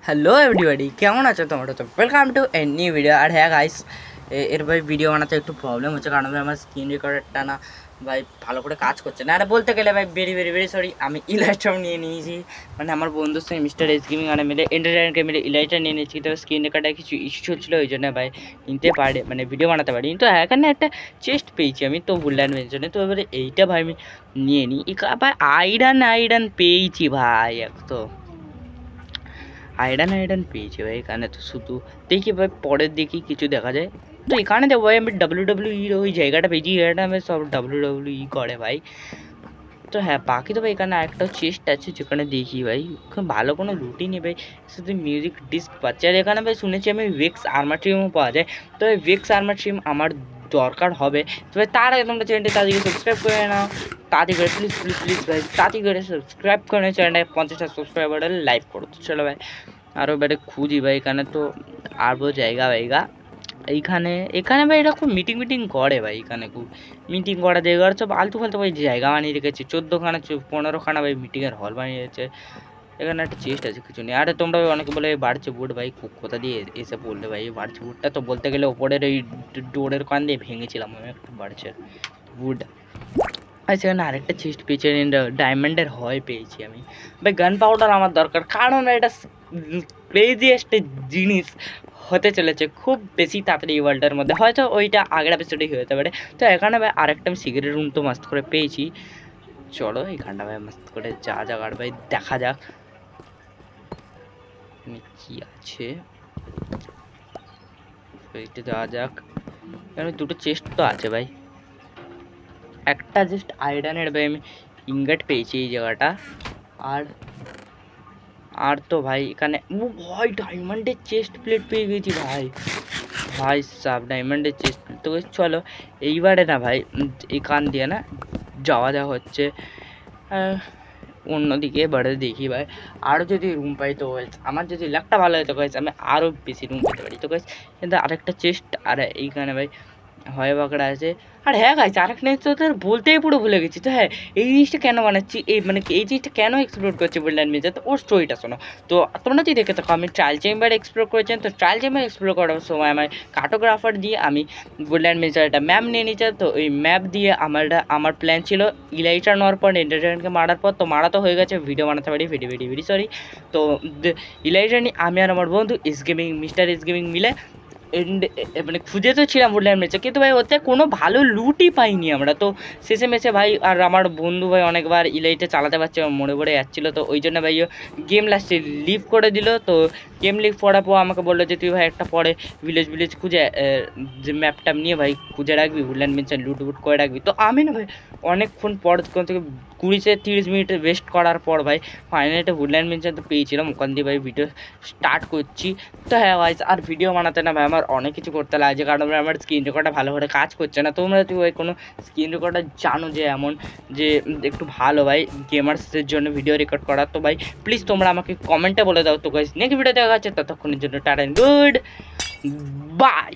Hello everybody, কেমন আছো তোমরা? তো welcome to a new video. আর হ্যাঁ গাইস, এর ভাই ভিডিও বানাতে একটু প্রবলেম হচ্ছে, কারণ ভাই আমার স্ক্রিন রেকর্ডারটা না ভাই ভালো করে কাজ করছে না। আর বলতে গেলে ভাই ভেরি ভেরি ভেরি সরি, আমি ইলাইটটাও নিয়ে নিয়েছি, মানে আমার বন্ধুর সঙ্গে মিস্টার এস গেমিং আর মিলে এন্টারটেনকে মিলে ইলাইটটা নিয়ে নিয়েছি। তো স্ক্রিন রেকর্ডার কিছু ইস্যু হচ্ছিলো, ওই জন্য ভাই নিতে পারে মানে ভিডিও বানাতে পারি। কিন্তু এখানে একটা চেস্ট পেয়েছি আমি, তো বুল্যান্ড জন্য। তো এবারে এইটা ভাই আমি নিয়ে নিই। ভাই আইরন পেয়েছি ভাই, এক তো আইরন পেয়েছি ভাই এখানে। তো শুধু দেখি ভাই পরের দেখি কিছু দেখা যায়। তো এখানে দেখো ভাই আমি ডাব্লিউডাব্লিউইর ওই জায়গাটা পেয়েছি, এটা আমি সব ডাব্লিউডাব্লিউই করে ভাই। তো হ্যাঁ, বাকি তো ভাই এখানে আরেকটা চেস্ট আছে, যেখানে দেখি ভাই ভালো কোনো লুটই নেই ভাই, শুধু মিউজিক ডিস্ক পাচ্ছে। আর এখানে ভাই শুনেছি আমি ভেক্স আর্মার ট্রিমও পাওয়া যায়। তো এই ভেক্স আর্মার ট্রিম আমার দরকার হবে। তবে তার আগে তোমরা চ্যানেলটি তাদেরকে সাবস্ক্রাইব করে নাও, তাড়াতাড়ি করে প্লিজ প্লিজ প্লিজ ভাই, তাড়াতাড়ি করে সাবস্ক্রাইব করে চ্যানেলটাকে 50টা সাবস্ক্রাইবার লাইভ করো। তো চলো ভাই আরও বেড়ে খুঁজি ভাই এখানে। তো আরও জায়গা ভাইগা এখানে ভাই এটা খুব মিটিং করে ভাই, এখানে খুব মিটিং করা জায়গা সব আলতু ফালতু ভাই জায়গা বানিয়ে রেখেছে, 14খানা 15খানা ভাই মিটিংয়ের হল বানিয়ে রেখেছে। এখানে একটা চেস্ট আছে, কিছু নেই। আরে তোমরা অনেকে বলে বাড়ছে বুট ভাই, কোথা দিয়ে এসে পড়লে ভাই বাড়ছে বুটটা? তো বলতে গেলে ওপরের ওই ডোরের কান দিয়ে ভেঙেছিলাম আমি একটা বাড়ছে বুট। আর সেখানে আরেকটা চেস্ট পেয়েছি, ডায়মন্ডের হয় পেয়েছি আমি ভাই। গান পাউডার আমার দরকার, কারণ এটা ক্রেজিয়েস্ট জিনিস হতে চলেছে খুব বেশি তাড়াতাড়ি এই ওয়ার্ল্ডের মধ্যে, হয়তো ওইটা আগের এপিসোডেই হতে পারে। তো এখানে ভাই আরেকটা আমি সিগারেট রুম তো মাস্ত করে পেয়েছি। চলো এখানটা ভাই মাস্ত করে যা যাক, আর ভাই দেখা যাক কি আছে। এইটা যাওয়া যাক, এখানে দুটো চেস্ট তো আছে ভাই, একটা জাস্ট আয়রনের ভাই আমি ইনগট পেয়েছি এই জায়গাটা। আর আর তো ভাই এখানে ও ভাই ডায়মন্ডের চেস্ট প্লেট পেয়ে গেছি ভাই, ভাই সাব ডায়মন্ডের চেস্ট প্লেট। তো চলো এইবারে না ভাই এখান দিয়ে না যাওয়া যাওয়া হচ্ছে অন্যদিকে। এবারে দেখি ভাই আরও যদি রুম পাই, তো আমার যদি লাকটা ভালো হয় তো গাইস আমি আরও বেশি রুম পেতে পারি। তো গাইস কিন্তু আরেকটা চেস্ট আর এইখানে ভাই হয় বাঁকড়া আছে। আর হ্যাঁ গাইস আরেকটা জিনিস তো তোর বলতেই পুরো ভুলে গেছি। তো হ্যাঁ, এই জিনিসটা কেন বানাচ্ছি, এই মানে এই জিনিসটা কেন এক্সপ্লোর করছি বুল্যান্ড মেজে, তো ওর স্টোরিটা শোনো। তো তোমরা যদি দেখে থাকো আমি ট্রায়াল চেম্বার এক্সপ্লোর করেছেন, তো ট্রায়াল চেম্বার এক্সপ্লোর করার সময় আমার কার্টোগ্রাফার দিয়ে আমি বুল্যান্ড মেজের একটা ম্যাপ নিয়ে নিয়েছি। তো ওই ম্যাপ দিয়ে আমার প্ল্যান ছিল ইলাইটা নেওয়ার পর এন্টারটেনকে মারার পর, তো মারা তো হয়ে গেছে, ভিডিও বানাতে পারি ভেরি ভেরি ভেরি সরি। তো ইলাইটা নিয়ে আমি আর আমার বন্ধু S gaming mister S gaming মিলে মানে খুঁজে তো ছিলাম বুল্যান্ড মেজে, কিন্তু ভাই ওতে কোনো ভালো লুটই পাইনি আমরা। তো শেষে মেশে ভাই আর আমার বন্ধু ভাই অনেকবার ইলাইটে চালাতে পারছে, মরে পড়ে যাচ্ছিলো। তো ওই জন্য ভাই গেম লাস্টে লিভ করে দিল। তো গেম লিভ করার পর আমাকে বললো যে তুই ভাই একটা পরে ভিলেজ খুঁজে যে ম্যাপটা নিয়ে ভাই খুঁজে রাখবি, বুল্যান্ড মেজে লুট বুট করে রাখবি। তো আমি না ভাই অনেকক্ষণ পর থেকে 20 থেকে 30 মিনিট ওয়েস্ট করার পর ভাই ফাইনালি একটা বুল্যান্ড মেজে তো পেয়েছিলাম, ওখান দিয়ে ভাই ভিডিও স্টার্ট করছি। তো হ্যাঁ ভাই আর ভিডিও বানাতে না ভাই আমার অনেক কিছু করতে লাগে, কারণ আমার স্ক্রিন রেকর্ডার ভালো করে কাজ করছে না। তোমরা যদি ভাই কোনো স্ক্রিন রেকর্ডার জানো যে এমন যে একটু ভালো ভাই গেমার্সদের জন্য ভিডিও রেকর্ড করা, তো ভাই প্লিজ তোমরা আমাকে কমেন্টে বলে দাও। তো গাইস নেক্সট ভিডিও দেখা যাচ্ছে, ততক্ষণের জন্য টাটা, গুড বাই।